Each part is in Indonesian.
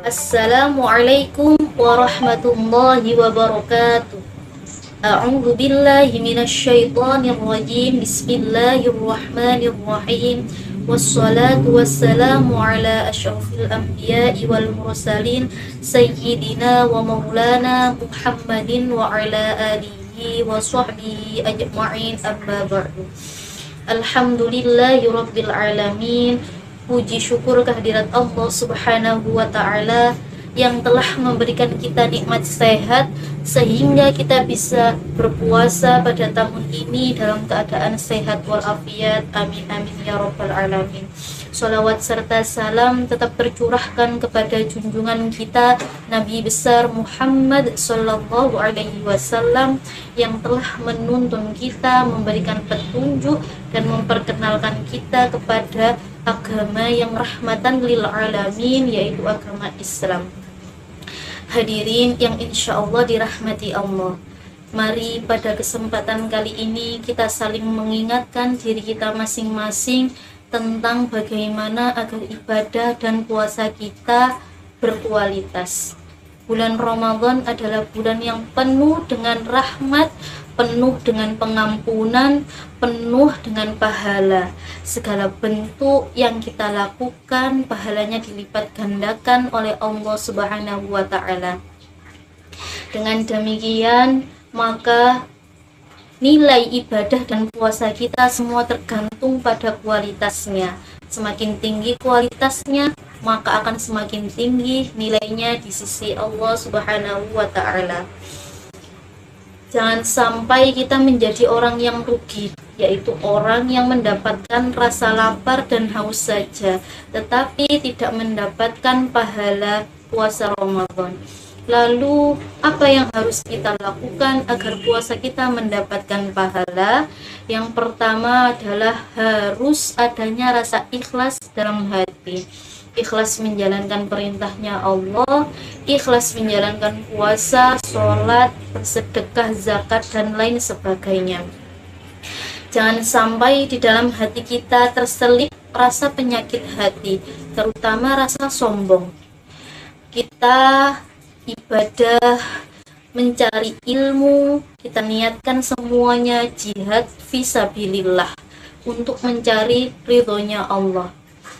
Assalamualaikum warahmatullahi wabarakatuh. A'udzu billahi minasyaitonir rajim. Bismillahirrahmanirrahim. Wassalatu wassalamu ala asyrafil anbiya'i wal mursalin sayyidina wa maulana Muhammadin wa ala alihi wa sahbihi ajma'in, amma ba'du. Alhamdulillahi rabbil alamin. Puji syukur kehadirat Allah Subhanahu wa ta'ala yang telah memberikan kita nikmat sehat sehingga kita bisa berpuasa pada tahun ini dalam keadaan sehat walafiat. Amin amin ya rabbal alamin. Sholawat serta salam tetap tercurahkan kepada junjungan kita Nabi besar Muhammad sallallahu alaihi wasallam yang telah menuntun kita, memberikan petunjuk dan memperkenalkan kita kepada agama yang rahmatan lil alamin, yaitu agama Islam. Hadirin yang insya Allah dirahmati Allah, mari pada kesempatan kali ini kita saling mengingatkan diri kita masing-masing tentang bagaimana agar ibadah dan puasa kita berkualitas. Bulan Ramadan adalah bulan yang penuh dengan rahmat, penuh dengan pengampunan, penuh dengan pahala. Segala bentuk yang kita lakukan, pahalanya dilipat gandakan oleh Allah Subhanahu wa ta'ala. Dengan demikian, maka nilai ibadah dan puasa kita semua tergantung pada kualitasnya. Semakin tinggi kualitasnya, maka akan semakin tinggi nilainya di sisi Allah Subhanahu wa ta'ala. Jangan sampai kita menjadi orang yang rugi, yaitu orang yang mendapatkan rasa lapar dan haus saja, tetapi tidak mendapatkan pahala puasa Ramadan. Lalu, apa yang harus kita lakukan agar puasa kita mendapatkan pahala? Yang pertama adalah harus adanya rasa ikhlas dalam hati. Ikhlas menjalankan perintahnya Allah, ikhlas menjalankan puasa, sholat, bersedekah, zakat, dan lain sebagainya. Jangan sampai di dalam hati kita terselip rasa penyakit hati, terutama rasa sombong. Kita ibadah, mencari ilmu, kita niatkan semuanya jihad fisabilillah untuk mencari ridhonya Allah.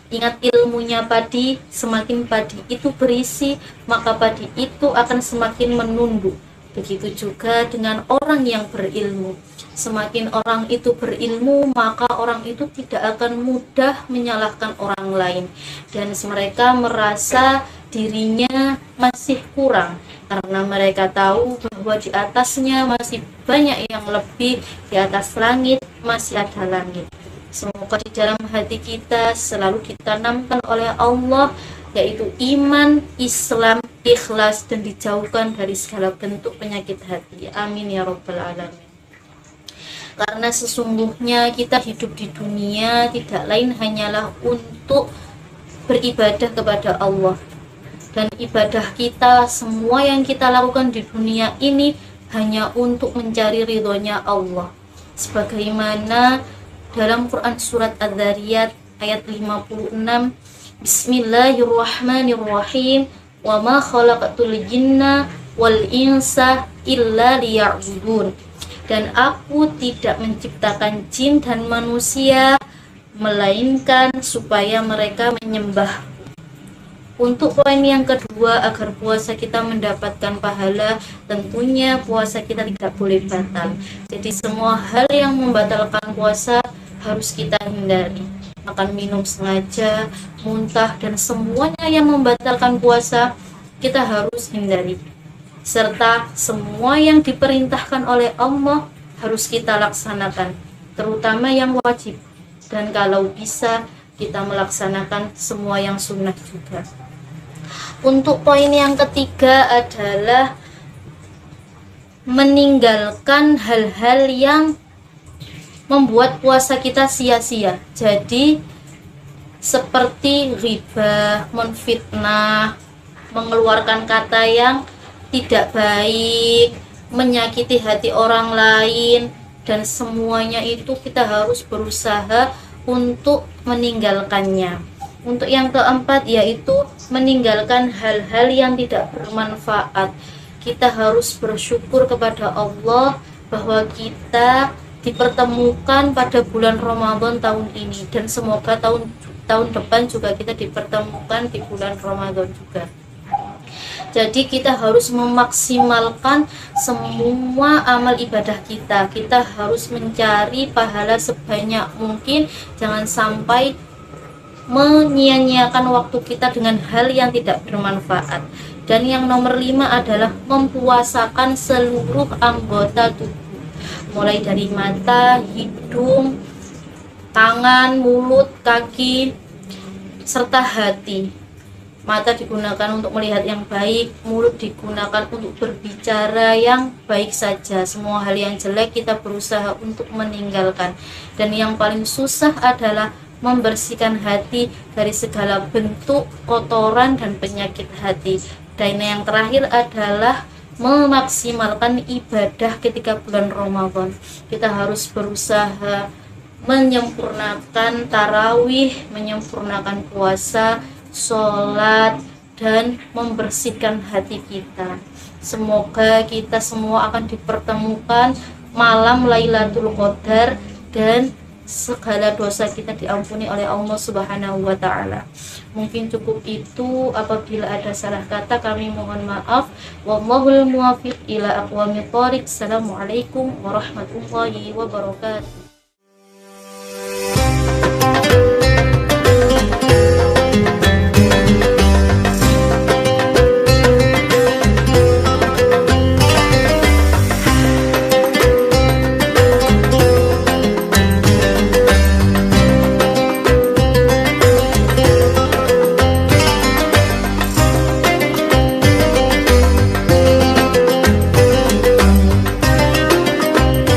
Ingat, ilmunya padi, semakin padi itu berisi, maka padi itu akan semakin menunduk. Begitu juga dengan orang yang berilmu. Semakin orang itu berilmu, maka orang itu tidak akan mudah menyalahkan orang lain. Dan mereka merasa dirinya masih kurang, karena mereka tahu bahwa di atasnya masih banyak yang lebih, di atas langit masih ada langit. Semoga di dalam hati kita selalu ditanamkan oleh Allah, yaitu iman, Islam, ikhlas, dan dijauhkan dari segala bentuk penyakit hati. Amin ya rabbal alamin. Karena sesungguhnya kita hidup di dunia tidak lain hanyalah untuk beribadah kepada Allah. Dan ibadah kita, semua yang kita lakukan di dunia ini hanya untuk mencari ridhonya Allah. Sebagaimana dalam Quran surat Adz-Dzariyat ayat 56, Bismillahirrahmanirrahim, wa ma khalaqatul jinna wal insa illa liya'budun. Dan aku tidak menciptakan jin dan manusia melainkan supaya mereka menyembah. Untuk poin yang kedua, agar puasa kita mendapatkan pahala, tentunya puasa kita tidak boleh batal. Jadi semua hal yang membatalkan puasa harus kita hindari. Makan minum sengaja, muntah, dan semuanya yang membatalkan puasa kita harus hindari. Serta semua yang diperintahkan oleh Allah harus kita laksanakan, terutama yang wajib. Dan kalau bisa, kita melaksanakan semua yang sunnah juga. Untuk poin yang ketiga adalah meninggalkan hal-hal yang membuat puasa kita sia-sia. Jadi seperti riba, menfitnah, mengeluarkan kata yang tidak baik, menyakiti hati orang lain, dan semuanya itu kita harus berusaha untuk meninggalkannya. Untuk yang keempat yaitu meninggalkan hal-hal yang tidak bermanfaat. Kita harus bersyukur kepada Allah bahwa kita dipertemukan pada bulan Ramadan tahun ini, dan semoga tahun depan juga kita dipertemukan di bulan Ramadan juga. Jadi kita harus memaksimalkan semua amal ibadah kita. Kita harus mencari pahala sebanyak mungkin, jangan sampai menyia-nyiakan waktu kita dengan hal yang tidak bermanfaat. Dan yang nomor 5 adalah mempuasakan seluruh anggota tubuh, mulai dari mata, hidung, tangan, mulut, kaki, serta hati. Mata digunakan untuk melihat yang baik, mulut digunakan untuk berbicara yang baik saja. Semua hal yang jelek kita berusaha untuk meninggalkan. Dan yang paling susah adalah membersihkan hati dari segala bentuk kotoran dan penyakit hati. Dan yang terakhir adalah memaksimalkan ibadah ketika bulan Ramadan. Kita harus berusaha menyempurnakan tarawih, menyempurnakan puasa, sholat, dan membersihkan hati kita. Semoga kita semua akan dipertemukan malam Lailatul Qadar dan segala dosa kita diampuni oleh Allah Subhanahu wa taala. Mungkin cukup itu. Apabila ada salah kata kami mohon maaf. Wallahul muwaffiq ila aqwamit thoriq. Assalamualaikum warahmatullahi wabarakatuh.